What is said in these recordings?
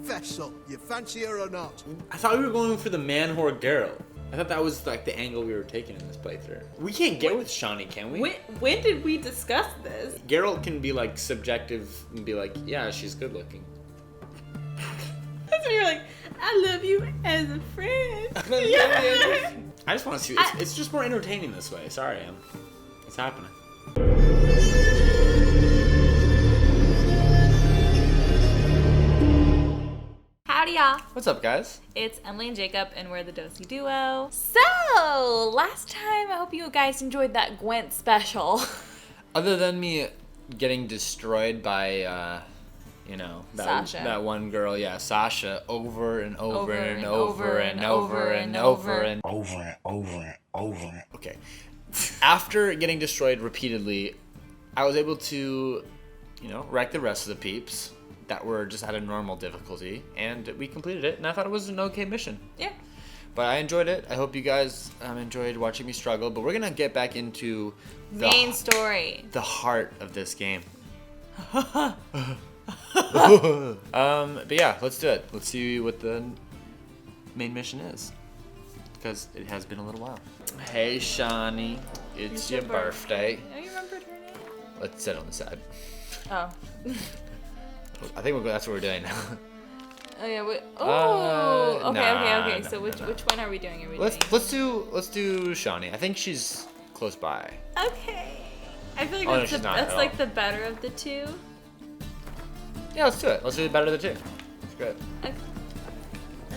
Fess up, you fancy her or not? I thought we were going for the man whore Geralt. I thought that was like the angle we were taking in this playthrough. We can't get with Shani, can we? When did we discuss this? Geralt can be like subjective and be like, yeah, she's good looking. That's when you're like, I love you as a friend. I just want to see. It's just more entertaining this way. Sorry, it's happening. Howdy, y'all. What's up, guys? It's Emily and Jacob, and we're the Dosey Duo. So, last time, I hope you guys enjoyed that Gwent special. Other than me getting destroyed by, Sasha. that one girl, Sasha, over and over and over and over and over and over. Okay. After getting destroyed repeatedly, I was able to, wreck the rest of the peeps that were just at a normal difficulty, and we completed it, and I thought it was an okay mission. Yeah. But I enjoyed it. I hope you guys enjoyed watching me struggle, but we're gonna get back into the main story. The heart of this game. But yeah, let's do it. Let's see what the main mission is, because it has been a little while. Hey, Shani, it's your birthday. Oh, you remembered her name? Let's sit on the side. Oh. I think that's what we're doing now. Oh yeah. Okay. So which one are we doing? Let's do Shani. I think she's close by. Okay. I feel like that's like the better of the two. Yeah, let's do it. Let's do the better of the two. That's good. Okay. I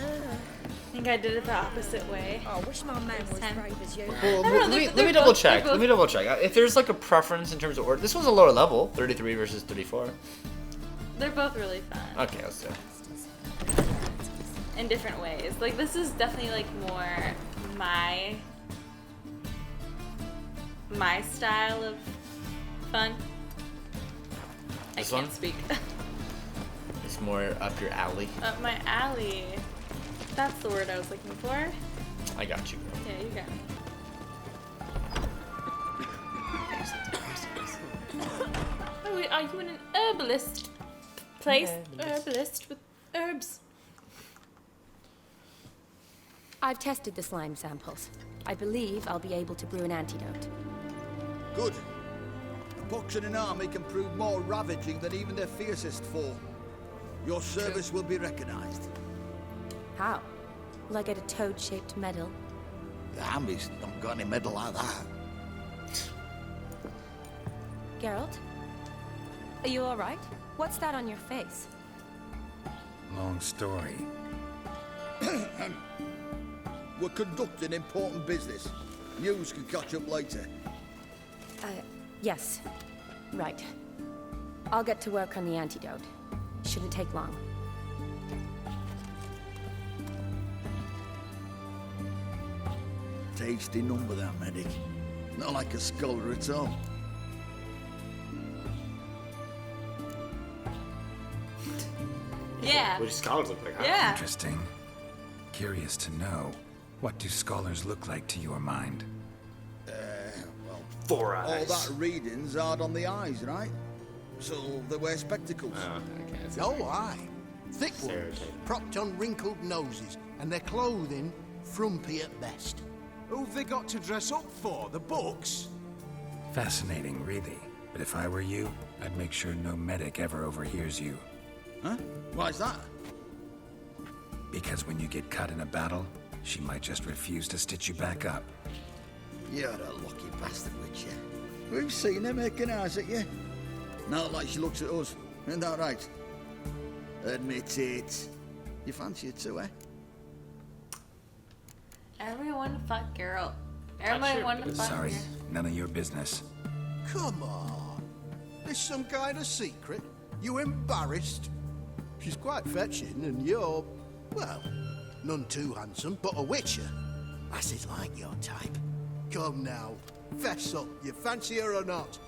think I did it the opposite way. Oh, I wish my man was brave as you. Well, let me double check. Let me double check. If there's like a preference in terms of order, this one's a lower level, 33 versus 34. They're both really fun. Okay, let's do it. In different ways. Like, this is definitely like more my style of fun. This I can't one? speak. It's more up your alley. Up my alley. That's the word I was looking for. I got you, girl. Yeah, you got me. Oh, wait, are you in an herbalist place? Herbalist with herbs. I've tested the slime samples. I believe I'll be able to brew an antidote. Good. A pox in an army can prove more ravaging than even their fiercest foe. Your service will be recognized. How? Will I get a toad-shaped medal? The army's not got any medal like that. Geralt? Are you alright? What's that on your face? Long story. We're conducting important business. News can catch up later. Yes. Right. I'll get to work on the antidote. Shouldn't take long. Tasty number, that medic. Not like a scholar at all. Yeah. What do scholars look like? Huh? Yeah. Interesting. Curious to know, what do scholars look like to your mind? Four All eyes. that reading's hard on the eyes, right? So they wear spectacles. Oh, aye. Thick ones, Stereotype. propped on wrinkled noses, and their clothing frumpy at best. Who've they got to dress up for? The books? Fascinating, really. But if I were you, I'd make sure no medic ever overhears you. Huh? Why's that? Because when you get cut in a battle, she might just refuse to stitch you back up. You're a lucky bastard, Witcher. We've seen her making eyes at you. Not like she looks at us. Isn't that right? Admit it. You fancy her too, eh? Everyone fuck Geralt. Everybody wanted to fuck Sorry, her. none of your business. Come on. There's some kind of secret. You embarrassed? She's quite fetching, and you're, well, none too handsome, but a witcher. Lasses like your type. Come now, fess up. You fancy her or not?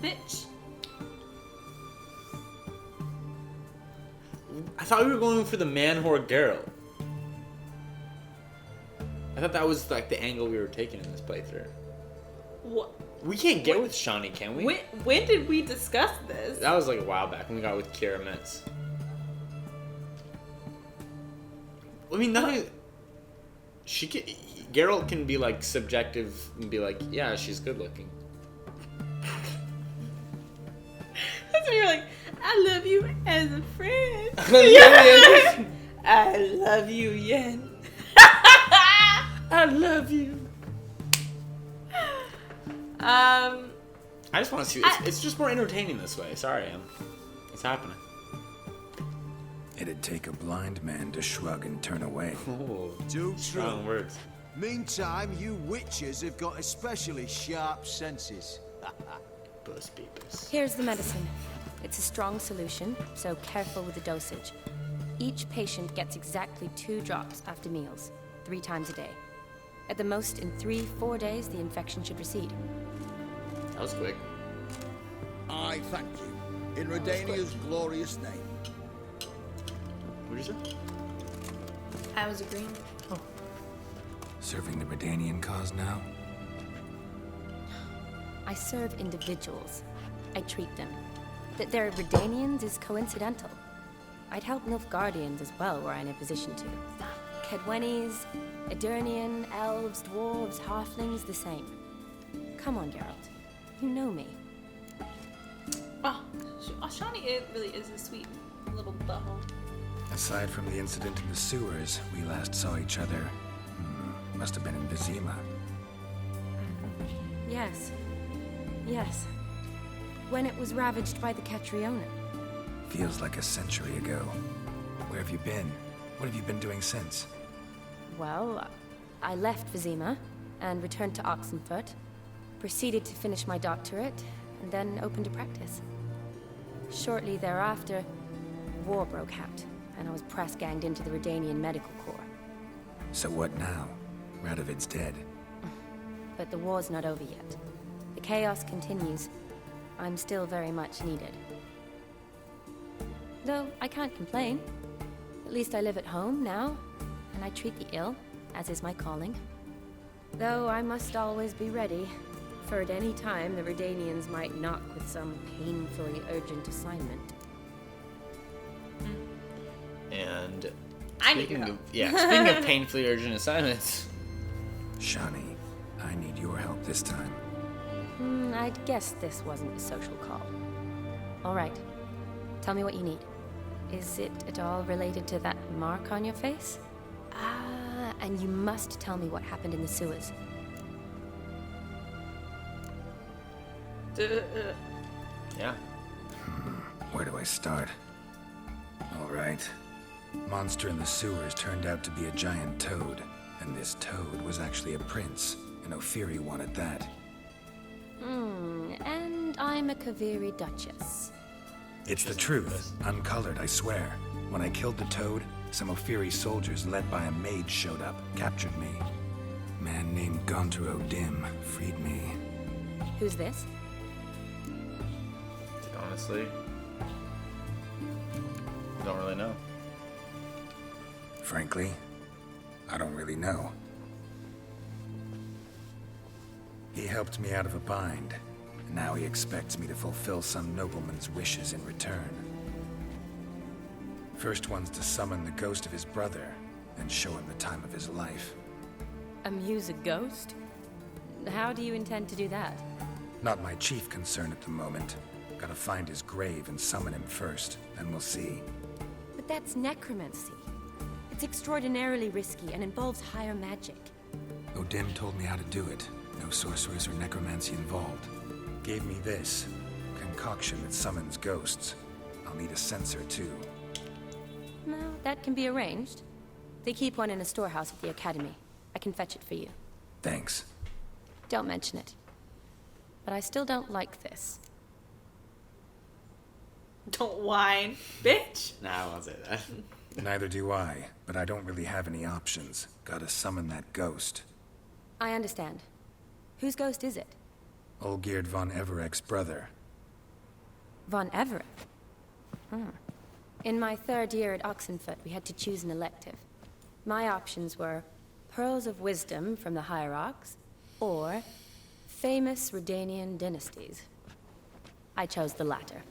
Bitch. I thought we were going for the man whore Geralt. I thought that was like the angle we were taking in this playthrough. What? We can't get with Shani, can we? When did we discuss this? That was like a while back when we got with Kira Metz. I mean, nothing. Geralt can be like subjective and be like, yeah, she's good looking. That's when you're like, I love you as a friend. I love you, Yen. I love you. I just want to see. It's just more entertaining this way. Sorry, it's happening. It'd take a blind man to shrug and turn away. Oh, Too strong true. words. Meantime, you witches have got especially sharp senses. Bus beepers. Here's the medicine. It's a strong solution, so careful with the dosage. Each patient gets exactly 2 drops after meals, 3 times a day. At the most, in 3-4 days, the infection should recede. That was quick. I thank you. In Redania's glorious name. What did you say? I was agreeing. Serving the Redanian cause now? I serve individuals. I treat them. That they're Redanians is coincidental. I'd help Nilfgaardians as well were I in a position to. Kedwenis, Edirnian, elves, dwarves, halflings, the same. Come on, Geralt. You know me. Oh, Shani, it really is a sweet little butthole. Aside from the incident in the sewers, we last saw each other. Must have been in Vizima. Yes. Yes. When it was ravaged by the Catriona. Feels like a century ago. Where have you been? What have you been doing since? Well, I left Vizima and returned to Oxenfurt, proceeded to finish my doctorate, and then opened a practice. Shortly thereafter, war broke out, and I was press-ganged into the Redanian Medical Corps. So what now? Radovid's dead. But the war's not over yet. The chaos continues. I'm still very much needed. Though I can't complain. At least I live at home now, and I treat the ill, as is my calling. Though I must always be ready, for at any time the Redanians might knock with some painfully urgent assignment. And I need speaking your of speaking of painfully urgent assignments, Shani, I need your help this time. I'd guess this wasn't a social call. All right. Tell me what you need. Is it at all related to that mark on your face? And you must tell me what happened in the sewers. yeah. Where do I start? All right. Monster in the sewers turned out to be a giant toad, and this toad was actually a prince, and Ophiri wanted that. And I'm a Kaviri Duchess. It's the truth, uncolored, I swear. When I killed the toad, some Ophiri soldiers led by a mage showed up, captured me. Man named Gondru Dim freed me. Who's this? Honestly, don't really know. Frankly, I don't really know. He helped me out of a bind, and now he expects me to fulfill some nobleman's wishes in return. First one's to summon the ghost of his brother, and show him the time of his life. Amuse a ghost? How do you intend to do that? Not my chief concern at the moment. Gotta find his grave and summon him first, then we'll see. But that's necromancy. It's extraordinarily risky and involves higher magic. Odim told me how to do it. No sorcerers or necromancy involved. Gave me this concoction that summons ghosts. I'll need a censer too. Well, that can be arranged. They keep one in a storehouse at the academy. I can fetch it for you. Thanks. Don't mention it. But I still don't like this. Don't whine, bitch. Nah, I won't say that. Neither do I, but I don't really have any options. Gotta summon that ghost. I understand. Whose ghost is it? Olgierd von Everek's brother. Von Everett? In my 3rd year at Oxenfurt, we had to choose an elective. My options were Pearls of Wisdom from the Hierarchs, or Famous Redanian Dynasties. I chose the latter.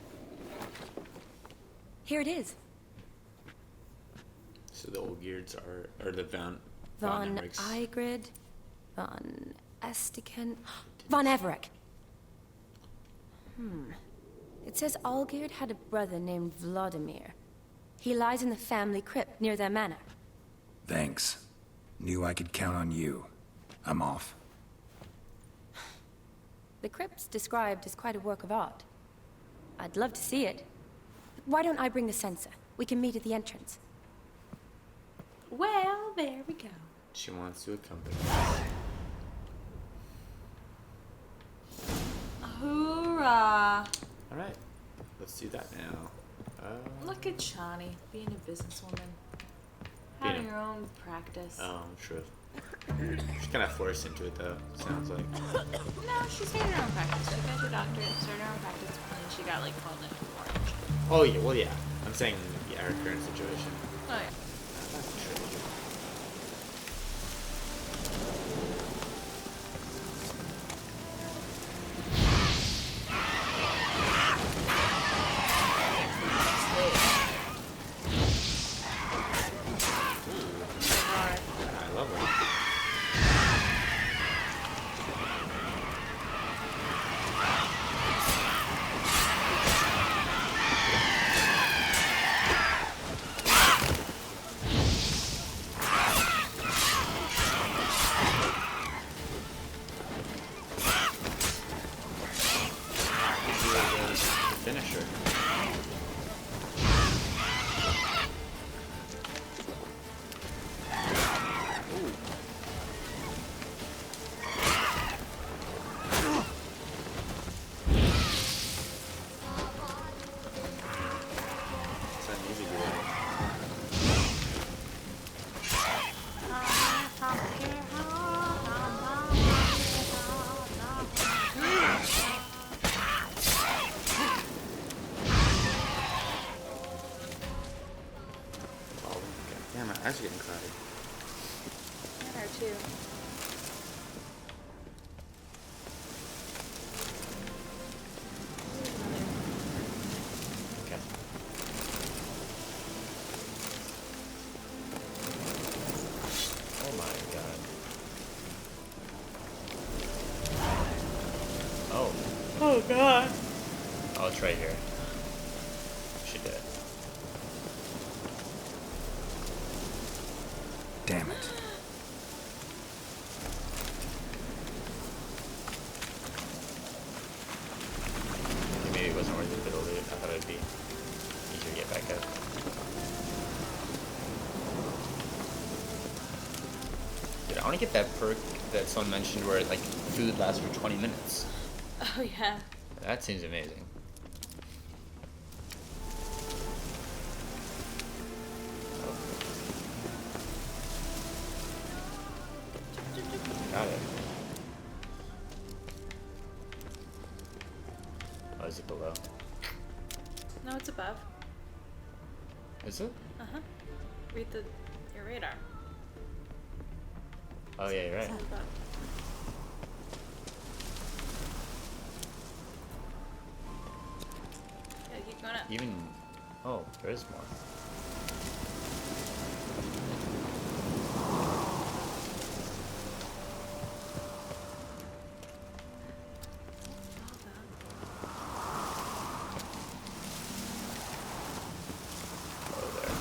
Here it is. This So the old Geards are the Von Von Emmerichs. Igrid, Von Estiken, Von Everett. It says Olgierd had a brother named Vladimir. He lies in the family crypt near their manor. Thanks. Knew I could count on you. I'm off. The crypt's described as quite a work of art. I'd love to see it. Why don't I bring the sensor? We can meet at the entrance. Well, there we go. She wants to accompany us. Hoorah! Alright, let's do that now. Look at Shani being a businesswoman. Being Having a- her own practice. True. She's kind of forced into it though, sounds like. No, she started her own practice. She got her doctorate, started her own practice, and then she got like called into orange. Oh yeah, well yeah. I'm saying, yeah, her current situation. Oh yeah. I love her. Finisher. It's not easy to do. Oh, God damn, my eyes are getting cloudy. Her too. Okay. Oh my god. Oh. Oh god. Oh, it's right here. She did. Damn it. Maybe it wasn't worth it, but I thought it'd be easier to get back up. Dude, I want to get that perk that someone mentioned where like food lasts for 20 minutes. Oh yeah. That seems amazing. Got it. Oh, is it below? No, it's above. Is it? Read your radar. Oh yeah, you're right. It's above. Yeah, keep going up. Even, oh, there is more. Oh, there.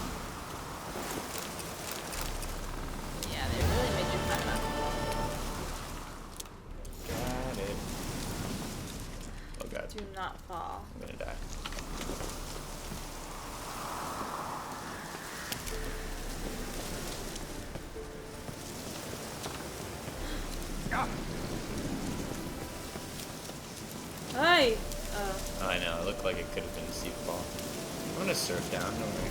Yeah, they really made you climb up. Got it. Oh god, Do not fall. I'm gonna die. Hey! Oh, I know, it looked like it could have been a steep fall. I'm gonna surf down, don't worry.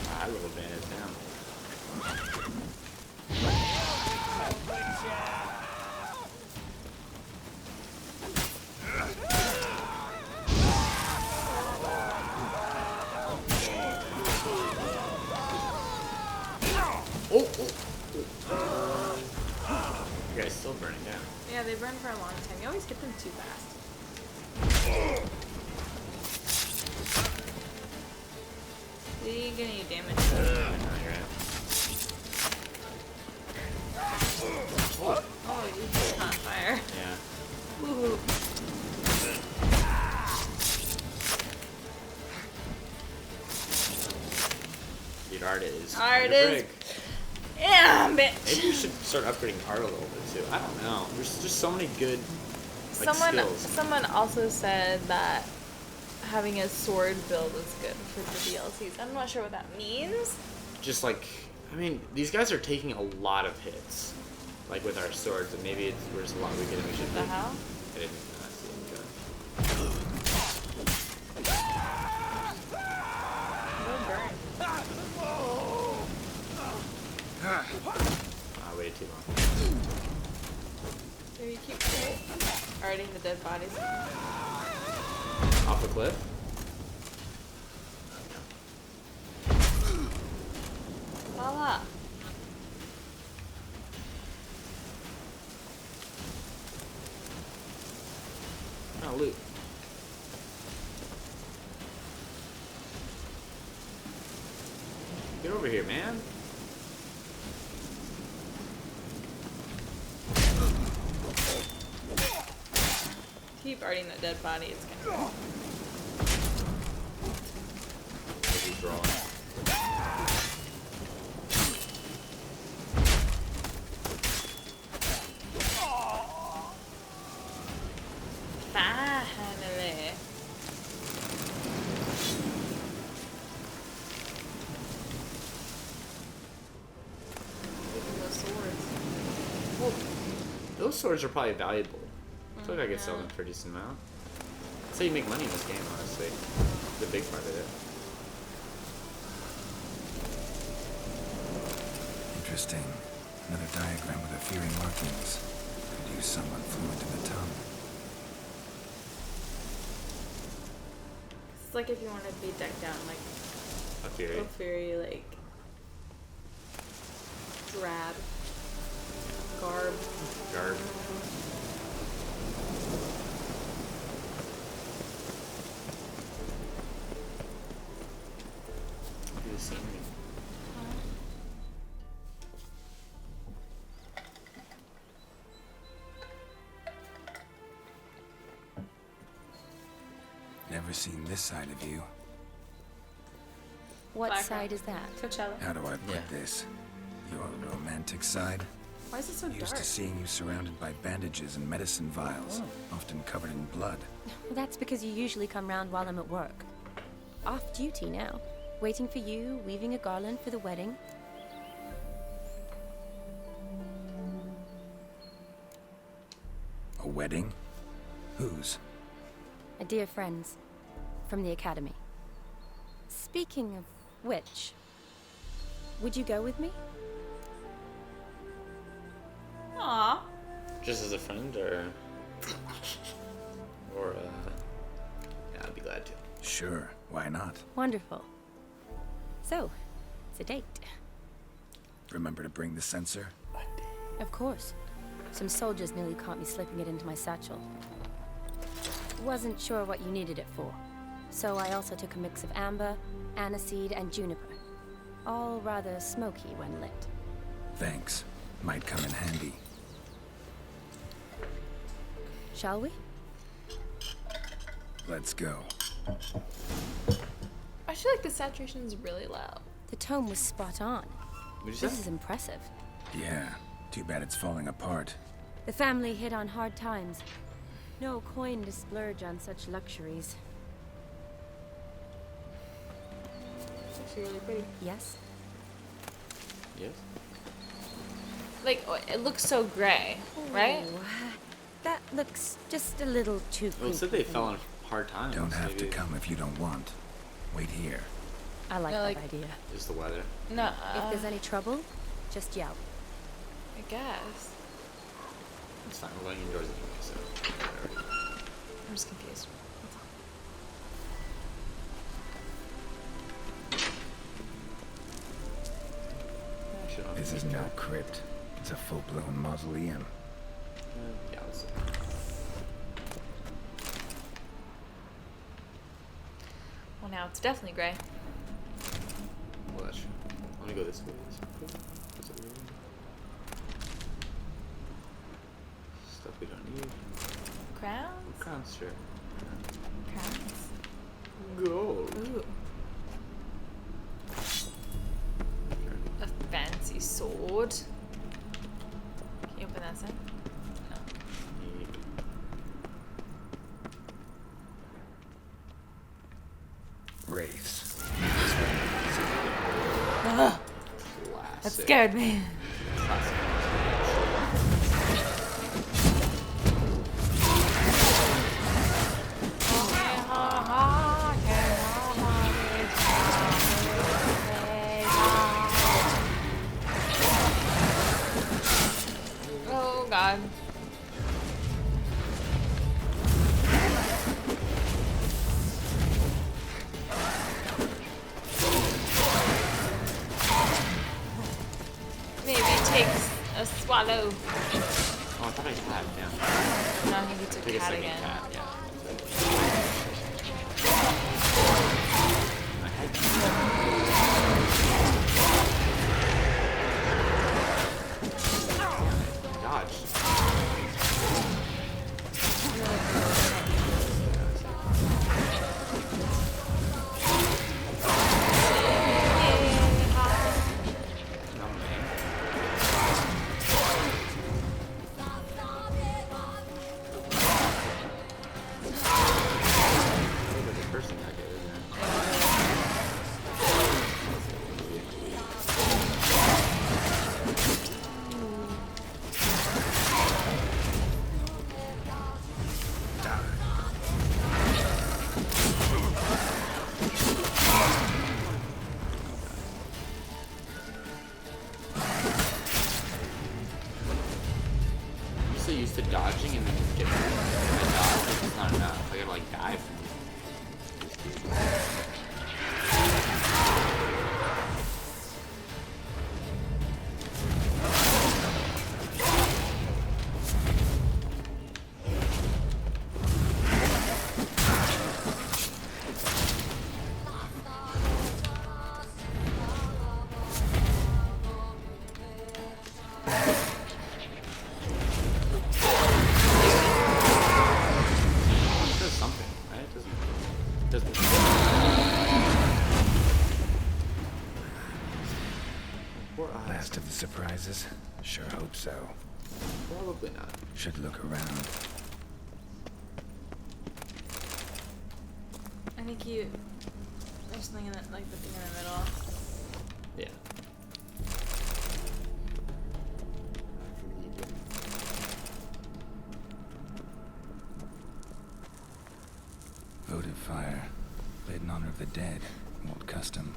Ah, a little bandit down. Oh! You guys still burning down. Yeah, they burn for a long time. You always get them too fast. Did you get any damage? No, you're right. Oh, you just on fire. Yeah. Woohoo. Dude, art is. Art kinda is- big. Yeah, bitch. Maybe you should start upgrading art a little bit too. I don't know. There's just so many good skills. Someone also said that having a sword build is good for the DLCs. I'm not sure what that means. Just like, I mean, these guys are taking a lot of hits, like with our swords, and maybe there's a lot we can. We should. The hell? I didn't see it. Okay. No burn. I waited too long. Maybe keep already the dead bodies. Off the cliff. Voila. Oh, loot. Get over here, man. Keep arting that dead body. It's gonna. He's drawing. Finally. Look at those swords. Well, those swords are probably valuable. I feel like I could sell them for a decent amount. That's how you make money in this game, honestly. The big part of it. Interesting. Another diagram with Ophiri markings. Could use someone fluent in the tongue. It's like if you want to be decked down like A Fury. Ophiri, like drab garb. Garb. Do the scenery. Never seen this side of you. What Black side rock. is that? Coachella. How do I put Yeah. this? Your romantic side? Why is it so Used dark? to seeing you surrounded by bandages and medicine vials, often covered in blood. That's because you usually come round while I'm at work. Off duty now. Waiting for you, weaving a garland for the wedding. A wedding? Whose? A dear friend's. From the academy. Speaking of which, would you go with me? Aw. Just as a friend, or yeah, I'd be glad to. Sure, why not? Wonderful. So, it's a date. Remember to bring the sensor? Of course. Some soldiers nearly caught me slipping it into my satchel. Wasn't sure what you needed it for. So I also took a mix of amber, aniseed, and juniper. All rather smoky when lit. Thanks. Might come in handy. Shall we? Let's go. I feel like the saturation is really low. The tome was spot on. What'd you This say? is impressive. Yeah, too bad it's falling apart. The family hit on hard times. No coin to splurge on such luxuries. It's actually really pretty. Yes? Yes. Like, it looks so gray, right? Ooh, that looks just a little too Well, it said creepy they for fell me. on hard times. Don't have to maybe come if you don't want. Wait here. I like Yeah, that like- idea. Just the weather. No, If there's any trouble, just yell. I guess. It's fine. We're going indoors anyway, so whatever. I'm just confused. That's all. This is no crypt. It's a full-blown mausoleum. Yeah, let's see. Well, now it's definitely gray. Well, that's true. I'm gonna go this way. What's over here? Stuff we don't need. Crowns? Crowns, sure. Crowns. Gold. Ooh. A fancy sword. Can you open that side? No. Wraiths. Ugh, that Classic. scared me. Classic. Oh God. Maybe it takes a swallow. Oh, I thought I had, yeah. No, I think he took Take a cat second again. cat, yeah. I had dodge. I'm so used to dodging and then just getting my dodge. It's not enough. I gotta like dive from these dudes. It does something, right? It doesn't. Poor eyes. Last of the surprises? Sure hope so. Probably not. Should look around. I think you. There's something in the, like the thing in the middle. Yeah. Votive fire. Lit in honor of the dead. Old custom.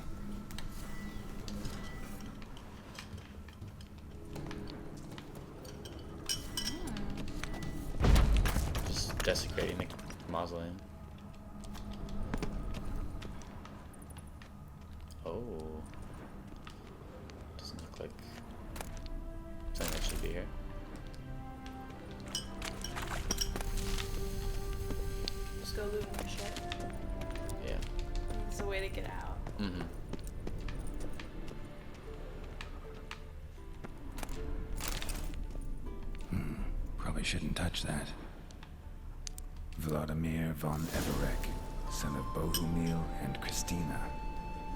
Just desecrating the mausoleum. Oh. Doesn't look like something that should be here. Just go loot more shit. Yeah. It's a way to get out. Mm-hmm. Probably shouldn't touch that. Vladimir von Everek, son of Bohumil and Christina.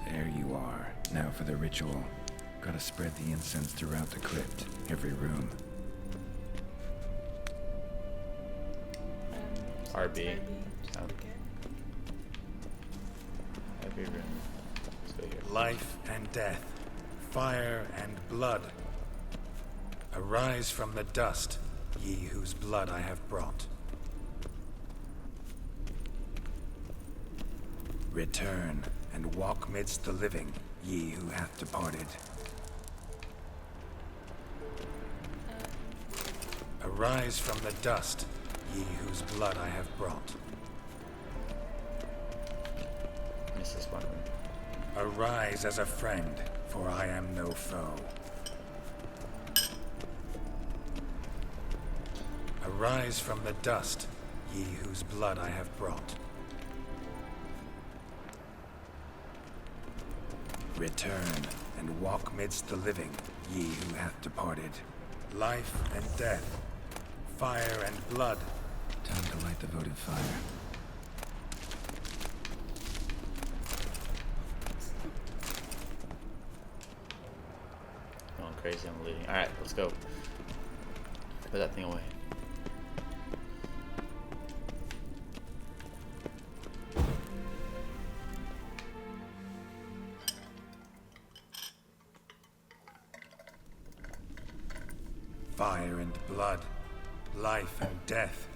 There you are. Now for the ritual. Gotta spread the incense throughout the crypt, every room. RB. Just Oh. okay. Every room. Let's go here. Life and death, fire and blood. Arise from the dust, ye whose blood I have brought. Return and walk midst the living, ye who hath departed. Arise from the dust, ye whose blood I have brought. This is one room. Arise as a friend, for I am no foe. Rise from the dust, ye whose blood I have brought. Return and walk midst the living, ye who hath departed. Life and death, fire and blood. Time to light the votive fire. Going crazy, I'm leaving. Alright, let's go. Put that thing away. Fire and blood, life and death.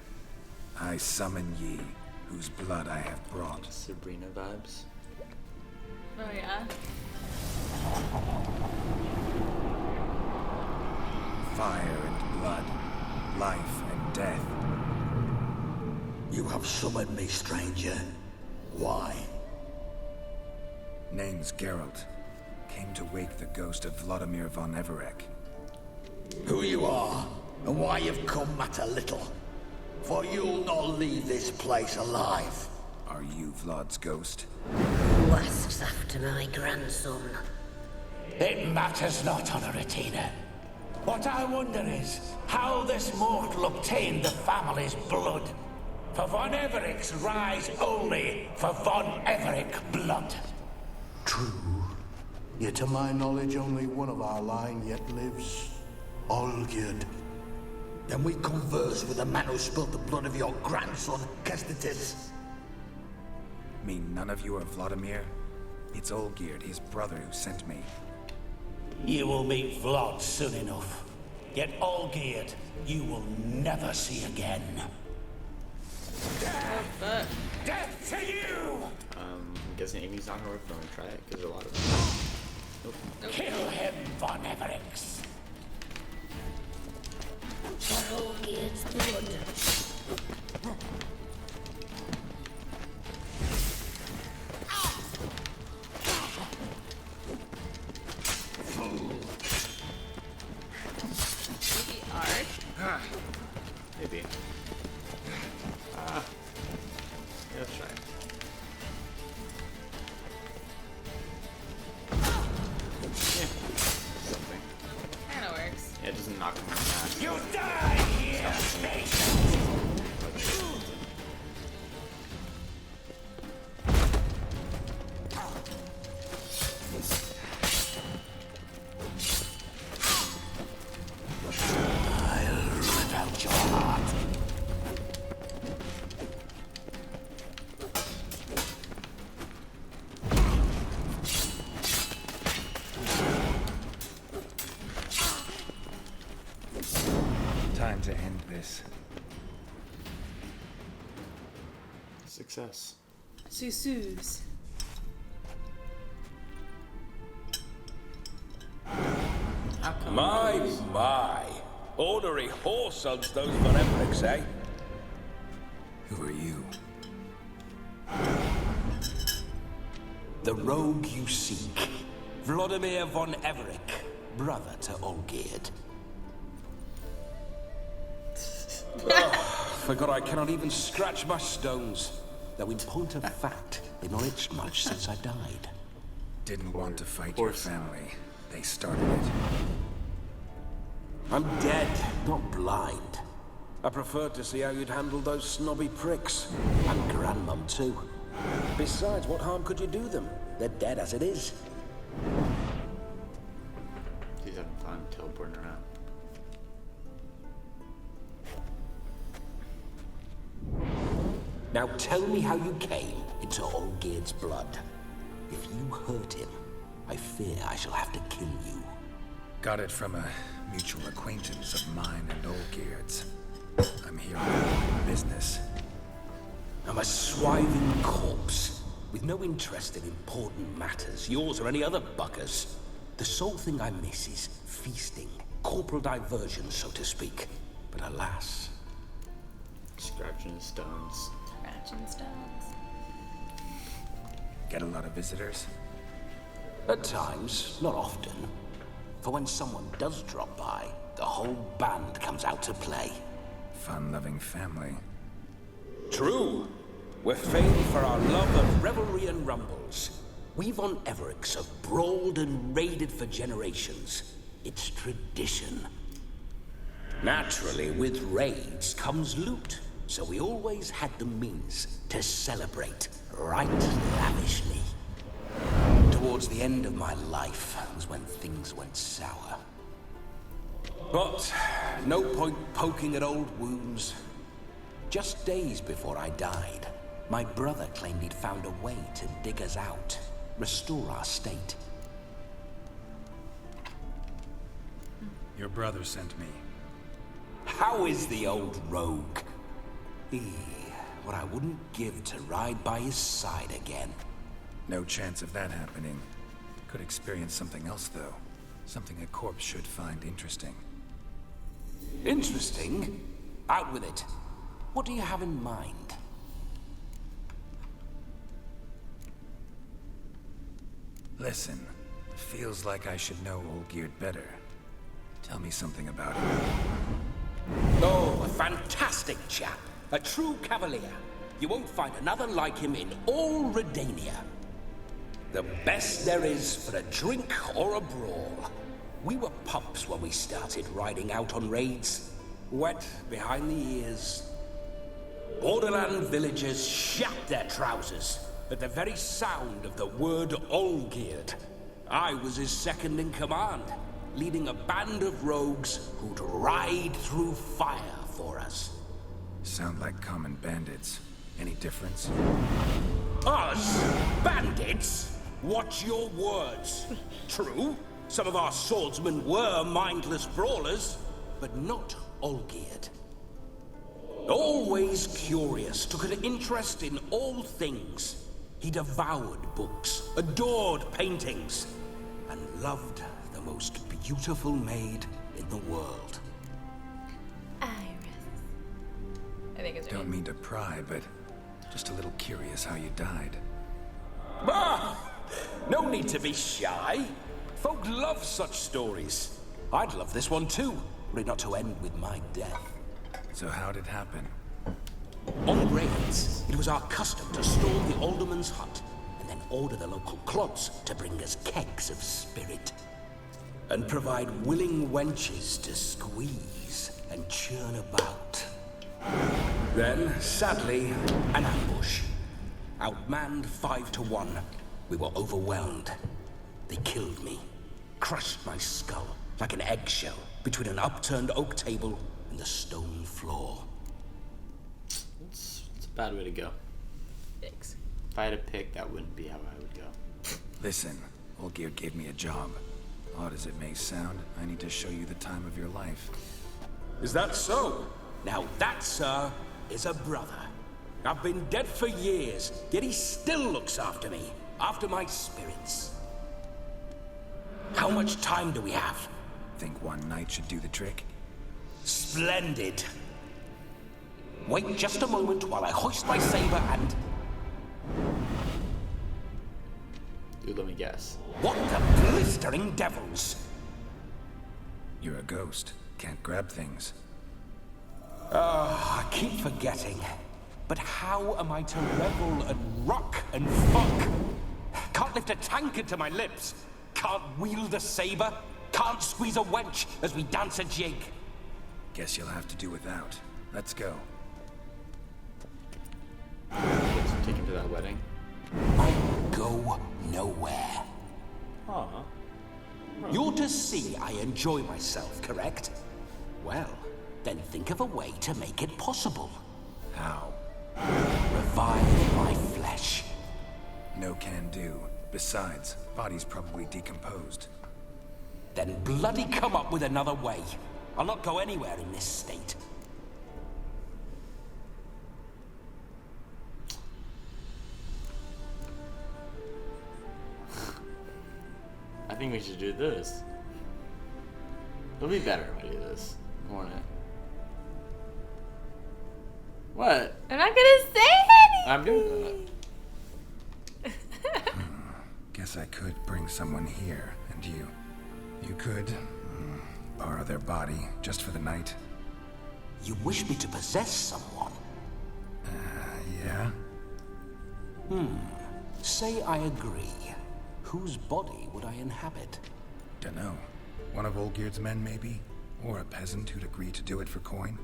I summon ye, whose blood I have brought. Sabrina vibes. Oh yeah. Fire and blood, life and death. You have summoned me, stranger. Why? Name's Geralt. Came to wake the ghost of Vladimir von Everec. Who you are, and why you've come matter little. For you'll not leave this place alive. Are you Vlad's ghost? Who asks after my grandson? It matters not, Honoratina. What I wonder is how this mortal obtained the family's blood. For von Everec's rise only for von Everec blood. True. Yet to my knowledge, only one of our line yet lives. Olgierd. Then we converse with the man who spilled the blood of your grandson, Kestitis. Mean none of you are Vladimir? It's Olgierd, his brother, who sent me. You will meet Vlad soon enough. Yet Olgierd, you will never see again. Death! Death to you! I'm guessing Amy's not gonna work, but I'm gonna try it, because there's a lot of them. Nope. Kill him, von Everec. For Olgierd's blood. Maybe art. Maybe. Yeah, let's try it. Yeah, something. Kinda works. Yeah, it doesn't knock him on that. You die here, space! I'll rip out your heart. Time to end this. Success. Susus. My. Ornery horse hunts those von Everecs, eh? Who are you? The rogue you seek. Vladimir von Everec, brother to Olgierd. Forgot I cannot even scratch my stones. Though in point of fact, they've not itched much since I died. Didn't want to fight your family. They started it. I'm dead, not blind. I preferred to see how you'd handle those snobby pricks. And Grandmum, too. Besides, what harm could you do them? They're dead as it is. He's having fun teleporting around. Now tell me how you came into Olgierd's blood. If you hurt him, I fear I shall have to kill you. Got it from a mutual acquaintance of mine and Olgierd's. I'm here on business. I'm a swiving corpse, with no interest in important matters, yours or any other buggers. The sole thing I miss is feasting, corporal diversion, so to speak. But alas... Scratching stones. Scratching stones. Get a lot of visitors? At times, not often. For when someone does drop by, the whole band comes out to play. fun-loving family. True. We're famed for our love of revelry and rumbles. We've on Everix have brawled and raided for generations. It's tradition. Naturally, with raids comes loot, so we always had the means to celebrate right lavishly. Towards the end of my life was when things went sour. But no point poking at old wounds. Just days before I died, my brother claimed he'd found a way to dig us out, restore our state. Your brother sent me. How is the old rogue? What I wouldn't give to ride by his side again. No chance of that happening. Could experience something else, though. Something a corpse should find interesting. Interesting? Out with it. What do you have in mind? Listen, feels like I should know Olgierd better. Tell me something about him. Oh, a fantastic chap. A true cavalier. You won't find another like him in all Redania. The best there is for a drink or a brawl. We were pups when we started riding out on raids. Wet behind the ears. Borderland villagers shat their trousers at the very sound of the word Olgierd. I was his second in command, leading a band of rogues who'd ride through fire for us. Sound like common bandits. Any difference? Us? Bandits? Watch your words. True, some of our swordsmen were mindless brawlers, but not Olgierd. Always curious, took an interest in all things. He devoured books, adored paintings, and loved the most beautiful maid in the world. Iris. I think it's Don't mean to pry, but just a little curious how you died. Ah! No need to be shy. Folk love such stories. I'd love this one too, were it not to end with my death. So how'd it happen? On raids, it was our custom to storm the alderman's hut and then order the local clods to bring us kegs of spirit. And provide willing wenches to squeeze and churn about. Then, sadly, an ambush. Outmanned 5 to 1. We were overwhelmed. They killed me. Crushed my skull like an eggshell between an upturned oak table and the stone floor. It's a bad way to go. Thanks. If I had to pick, that wouldn't be how I would go. Listen, Olgierd gave me a job. Odd as it may sound, I need to show you the time of your life. Is that so? Now that, sir, is a brother. I've been dead for years, yet he still looks after me, after my spirits. How much time do we have? Think one night should do the trick? Splendid. Wait just a moment while I hoist my saber and... Dude, let me guess. What the blistering devils? You're a ghost. Can't grab things. I keep forgetting. But how am I to revel and rock and fuck? Can't lift a tankard to my lips. Can't wield a saber. Can't squeeze a wench as we dance a jig. Guess you'll have to do without. Let's go. Let's take him to that wedding. I go nowhere. Aw. You're to see I enjoy myself, correct? Well, then think of a way to make it possible. How? Revive my flesh. No can do. Besides, body's probably decomposed. Then bloody come up with another way. I'll not go anywhere in this state. I think we should do this. It'll be better if I do this, won't it? What? I'm not gonna say anything. I'm doing that. Guess I could bring someone here, and you could borrow their body just for the night. You wish me to possess someone? Yeah? Say I agree. Whose body would I inhabit? Dunno. One of Olgierd's men, maybe? Or a peasant who'd agree to do it for coin?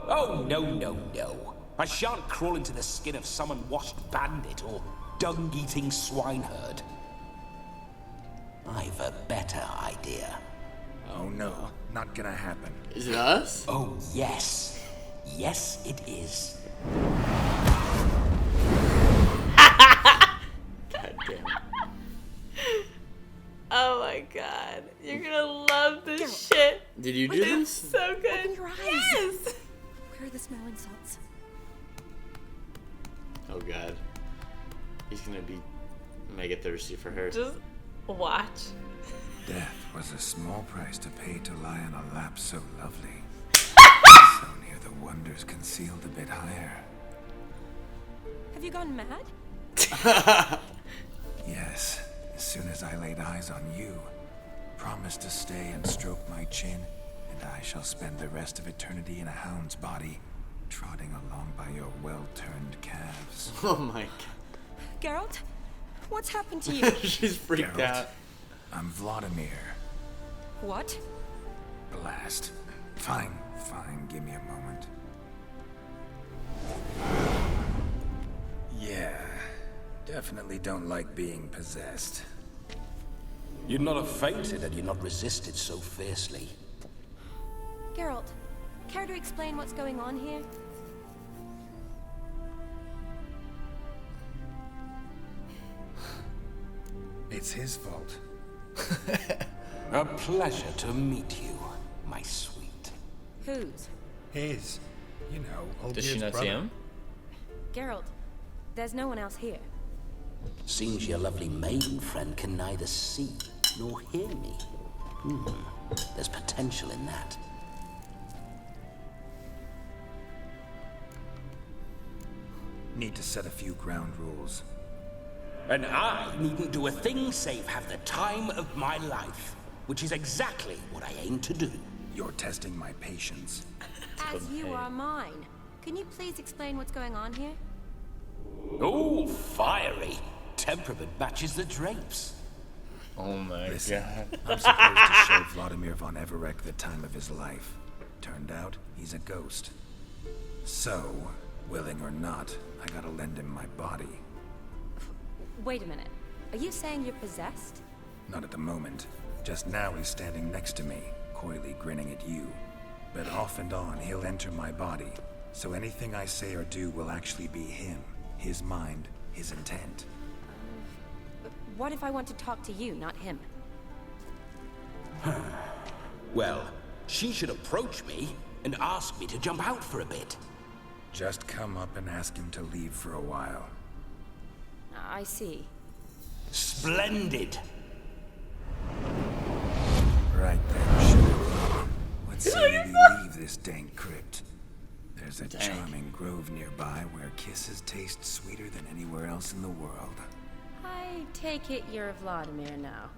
Oh, no. I shan't crawl into the skin of some unwashed bandit or dung-eating swineherd. I've a better idea. Oh no, not gonna happen. Is it us? Oh, yes. Yes, it is. God damn. Oh my god. You're gonna love this shit. Did you do It's this? so good. Open your eyes. Yes! Where are the smelling salts? Oh god. He's gonna be mega thirsty for her. Just watch. Death was a small price to pay to lie on a lap so lovely. So near the wonders concealed a bit higher. Have you gone mad? Yes, as soon as I laid eyes on you, promise to stay and stroke my chin, and I shall spend the rest of eternity in a hound's body, trotting along by your well-turned calves. Oh my Geralt? What's happened to you? god. She's freaked Geralt. out. I'm Vladimir. What? Blast. Fine, give me a moment. Yeah, definitely don't like being possessed. You'd not have fainted had you not resisted so fiercely. Geralt, care to explain what's going on here? It's his fault. A pleasure to meet you, my sweet. Whose? His. You know, Does she Olgierd's not brother. see him? Geralt, there's no one else here. Seems your lovely maiden friend can neither see nor hear me. There's potential in that. Need to set a few ground rules. And I needn't do a thing save have the time of my life, which is exactly what I aim to do. You're testing my patience. As you are mine. Can you please explain what's going on here? Oh, fiery. Temperament matches the drapes. Oh my Listen, god. I'm supposed to show Vladimir von Everec the time of his life. Turned out, he's a ghost. So, willing or not, I gotta lend him my body. Wait a minute. Are you saying you're possessed? Not at the moment. Just now he's standing next to me, coyly grinning at you. But off and on, he'll enter my body. So anything I say or do will actually be him. His mind, his intent. What if I want to talk to you, not him? Well, she should approach me and ask me to jump out for a bit. Just come up and ask him to leave for a while. I see. Splendid. Right then, sugar. Let's say we leave this dank crypt. There's a charming grove nearby where kisses taste sweeter than anywhere else in the world. I take it you're Vladimir now.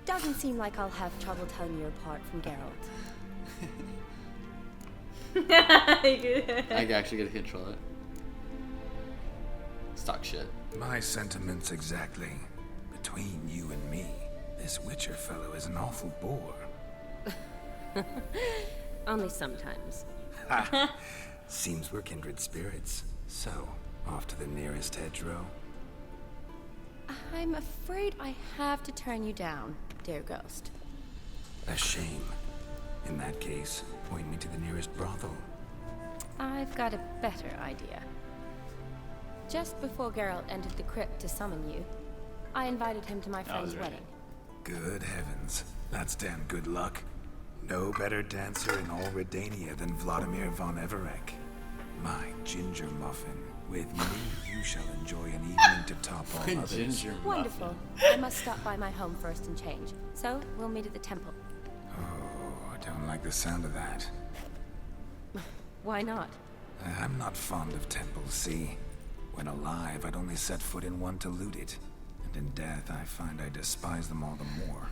Doesn't seem like I'll have trouble telling you apart from Geralt. I actually get to control it. Stock shit. My sentiments exactly. Between you and me, this Witcher fellow is an awful bore. Only sometimes. Seems we're kindred spirits. So, off to the nearest hedgerow. I'm afraid I have to turn you down, dear ghost. A shame. In that case, point me to the nearest brothel. I've got a better idea. Just before Geralt entered the crypt to summon you, I invited him to my friend's wedding. Good heavens. That's damn good luck. No better dancer in all Redania than Vladimir von Everec. My ginger muffin. With me, you shall enjoy an evening to top all others. Ginger muffin. Wonderful. I must stop by my home first and change. So, we'll meet at the temple. Oh, I don't like the sound of that. Why not? I'm not fond of temples, see? When alive, I'd only set foot in one to loot it. And in death, I find I despise them all the more.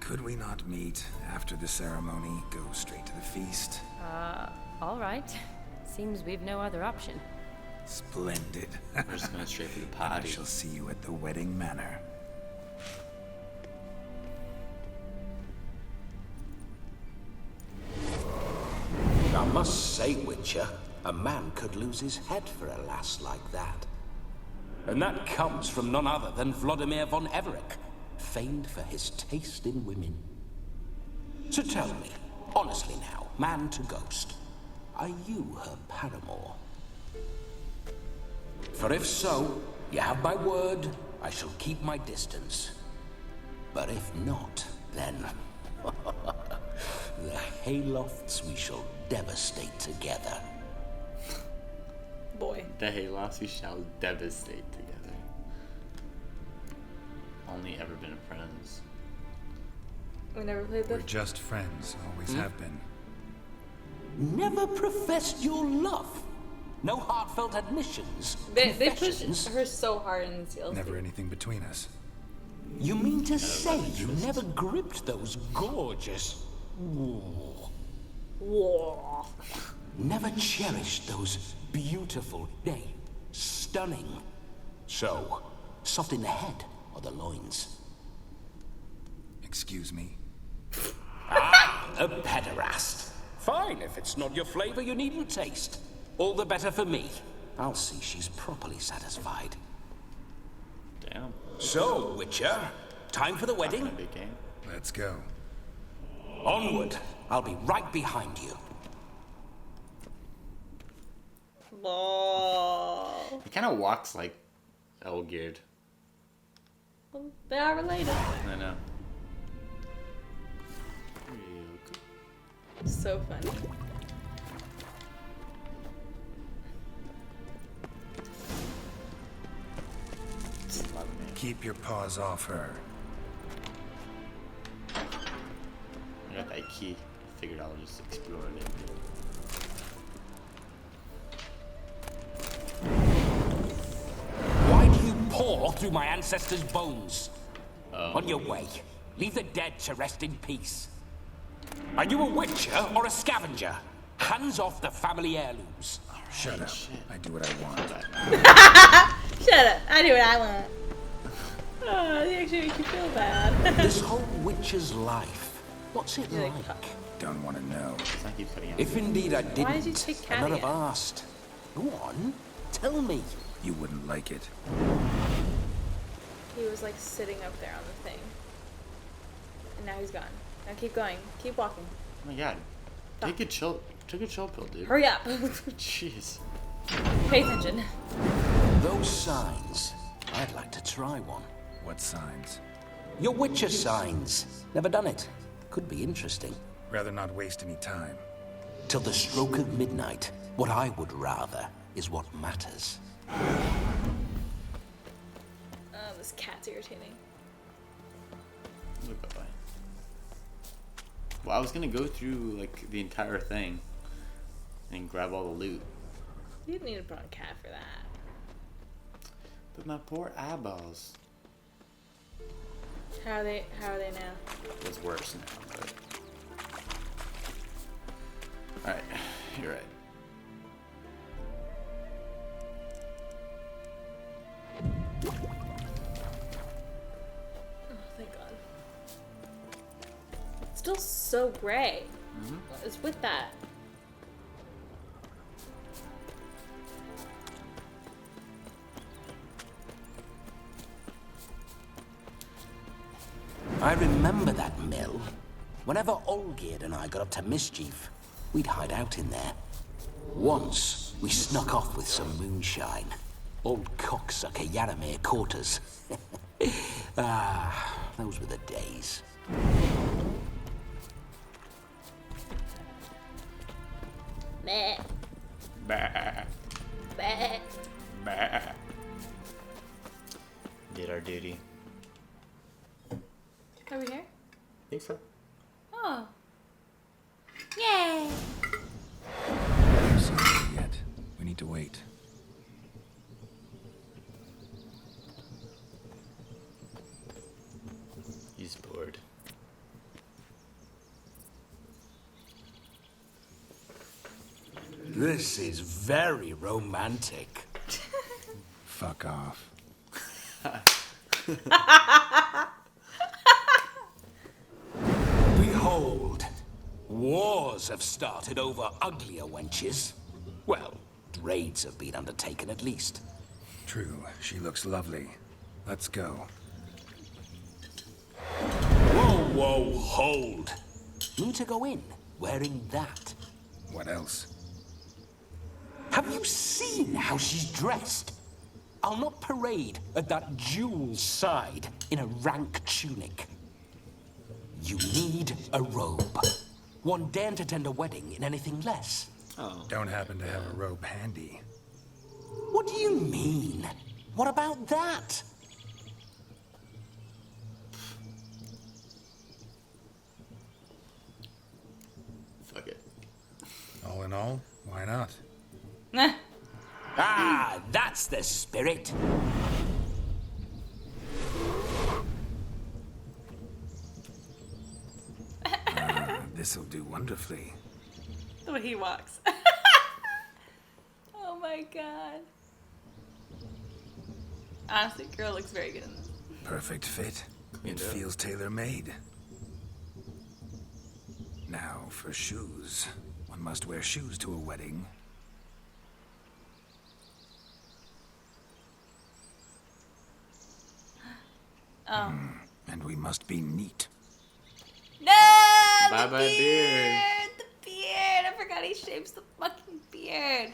Could we not meet after the ceremony? Go straight to the feast? All right. Seems we've no other option. Splendid. We're just going straight to the And I party. shall see you at the wedding manor. I must say, Witcher, a man could lose his head for a lass like that. And that comes from none other than Vladimir von Everec, famed for his taste in women. So tell me, honestly now, man to ghost, are you her paramour? For if so, you have my word, I shall keep my distance. But if not, then the haylofts we shall devastate together. Boy. The Halos we shall devastate together. Only ever been friends. We never played We're the. just friends, always have been. Never professed your love. No heartfelt admissions. They push confessions. her so hard in this DLC. Never anything between us. You mean to say you never gripped those gorgeous... Whoa. Never cherished those beautiful, nay, stunning. So, soft in the head or the loins? Excuse me. A pederast. Fine, if it's not your flavor, you needn't taste. All the better for me. I'll see she's properly satisfied. Damn. So, Witcher, time for the wedding? Big game. Let's go. Onward. I'll be right behind you. Oh. He kind of walks like Elgeard. Well, they are related. I know. Real good. So funny. Just love me. Keep your paws off her. I got that key. Figured I'll just explore it. Why do you paw through my ancestors' bones? On your way. Leave the dead to rest in peace. Are you a witcher or a scavenger? Hands off the family heirlooms. Shut up. I do what I want. Shut up. I do what I want. Oh, they actually make you feel bad. This whole witcher's life, what's it You're like? like, Don't want to know. I keep putting out. If indeed I didn't, Why did you take I might have Caveat? asked. Go on, tell me. You wouldn't like it. he was like sitting up there on the thing. And now he's gone. Now keep going. Keep walking. Oh my god. Take a chill pill, dude. Hurry up. Jeez. Pay attention. Those signs, I'd like to try one. What signs? Your witcher signs. Never done it. Could be interesting. Rather not waste any time. Till the stroke of midnight, what I would rather is what matters. Oh, this cat's irritating. Look that way. Well, I was gonna go through like the entire thing and grab all the loot, You didn't need to put on cat for that. but my poor eyeballs How are they now? was worse now. But all right, you're right. Oh, thank God. It's still so gray. What is with that? I remember that mill. Whenever Olgierd and I got up to mischief, we'd hide out in there. Once, we snuck off with some moonshine. Old cocksucker Yaramir caught us. Those were the days. Meh. Bah, Meh. bah. Did our duty. Are we here? Think so. Oh. Yay! No sign yet. We need to wait. He's bored. This is very romantic. Fuck off. Behold, wars have started over uglier wenches. Well, raids have been undertaken at least. True, she looks lovely. Let's go. Whoa, hold. Me to go in, wearing that. What else? Have you seen how she's dressed? I'll not parade at that Ghouls' side in a rank tunic. You need a robe. One daren't attend a wedding in anything less. Oh. Don't happen to have a robe handy. What do you mean? What about that? Fuck it. All in all, why not? Ah, that's the spirit. This'll do wonderfully. The way he walks. Oh my god. Honestly, girl looks very good in this. Perfect fit. It Yeah. feels tailor-made. Now for shoes. One must wear shoes to a wedding. Oh. And we must be neat. No! Bye The bye, beard. The beard! I forgot he shaves the fucking beard.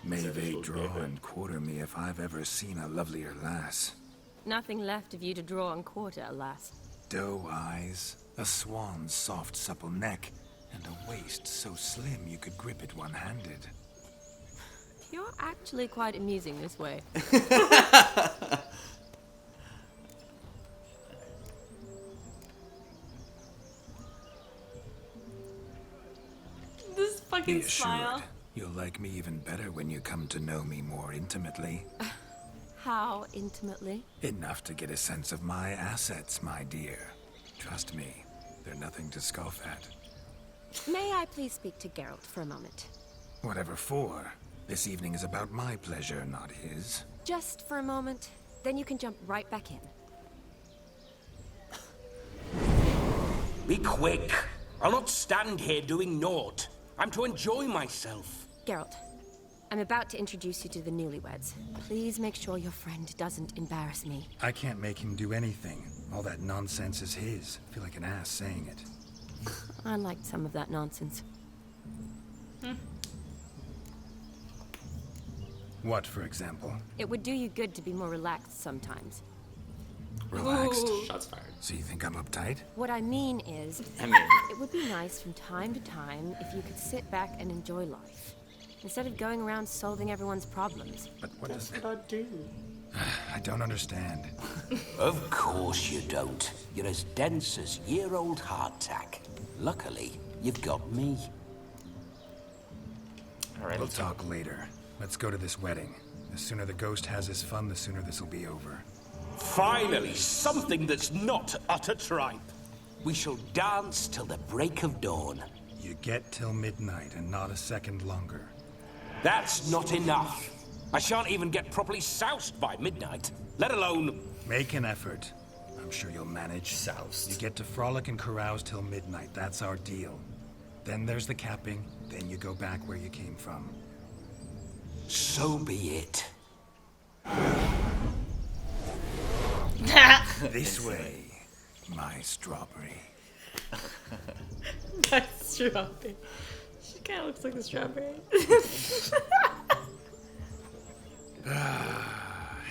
May they draw and quarter me if I've ever seen a lovelier lass. Nothing left of you to draw and quarter, alas. Doe eyes, a swan's soft supple neck, and a waist so slim you could grip it one-handed. You're actually quite amusing this way. This Be fucking assured, smile. you'll like me even better when you come to know me more intimately. How intimately? Enough to get a sense of my assets, my dear. Trust me, they're nothing to scoff at. May I please speak to Geralt for a moment? Whatever for. This evening is about my pleasure, not his. Just for a moment, then you can jump right back in. Be quick. I'll not stand here doing naught. I'm to enjoy myself. Geralt, I'm about to introduce you to the newlyweds. Please make sure your friend doesn't embarrass me. I can't make him do anything. All that nonsense is his. I feel like an ass saying it. I liked some of that nonsense. What, for example? It would do you good to be more relaxed sometimes. Relaxed. Shots fired. So you think I'm uptight? What I mean is, I mean, it would be nice from time to time if you could sit back and enjoy life, instead of going around solving everyone's problems. But what does what I do. I don't understand. Of course you don't. You're as dense as year-old hardtack. Luckily, you've got me. All right, We'll let's talk later. Let's go to this wedding. The sooner the ghost has his fun, the sooner this'll be over. Finally, something that's not utter tripe. We shall dance till the break of dawn. You get till midnight and not a second longer. That's not enough. I shan't even get properly soused by midnight, let alone... Make an effort. I'm sure you'll manage. Soused. You get to frolic and carouse till midnight. That's our deal. Then there's the capping. Then you go back where you came from. So be it. This way, my strawberry. That's strawberry. She kind of looks like a strawberry.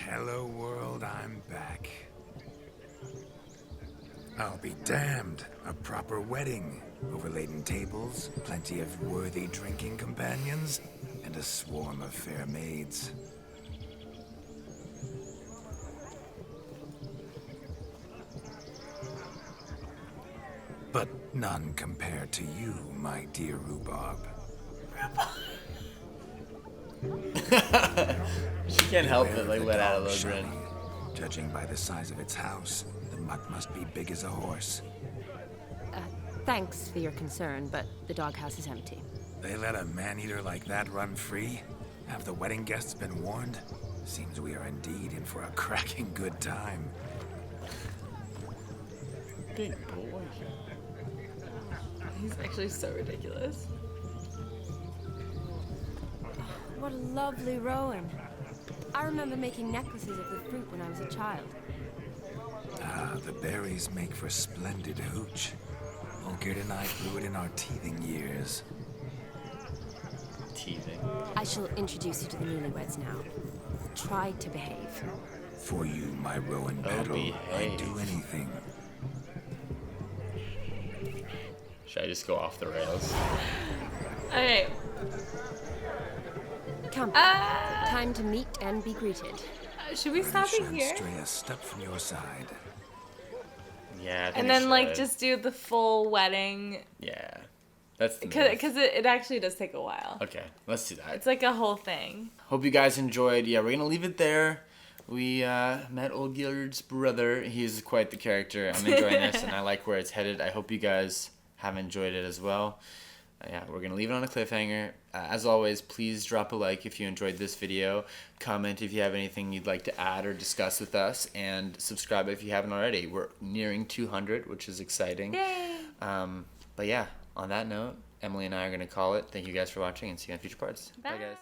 Hello, world, I'm back. I'll be damned. A proper wedding. Overladen tables, plenty of worthy drinking companions, and a swarm of fair maids. But none compared to you, my dear rhubarb. She can't help it, like, Beware let out a dog, little grin. Shani. Judging by the size of its house, The mutt must be big as a horse. Thanks for your concern, but the doghouse is empty. They let a man-eater like that run free? Have the wedding guests been warned? Seems we are indeed in for a cracking good time. Big boy. He's actually so ridiculous. What a lovely rowan. I remember making necklaces of the fruit when I was a child. Ah, the berries make for splendid hooch. Olgerd and I grew it in our teething years. Teething. I shall introduce you to the newlyweds now. Try to behave. For you, my rowan battle, I'd do anything. Should I just go off the rails? Okay. Come. Time to meet and be greeted. Should we stop it here? Stray a step from your side. Yeah, I think And we then, like, should. just do the full wedding. Yeah. That's the move. Because it actually does take a while. Okay, let's do that. It's like a whole thing. Hope you guys enjoyed. Yeah, we're going to leave it there. We met Olgierd's brother. He's quite the character. I'm enjoying this, and I like where it's headed. I hope you guys have enjoyed it as well. Yeah, we're going to leave it on a cliffhanger. As always, please drop a like if you enjoyed this video. Comment if you have anything you'd like to add or discuss with us. And subscribe if you haven't already. We're nearing 200, which is exciting. Yay! But yeah, on that note, Emily and I are going to call it. Thank you guys for watching, and see you on future parts. Bye. Bye guys.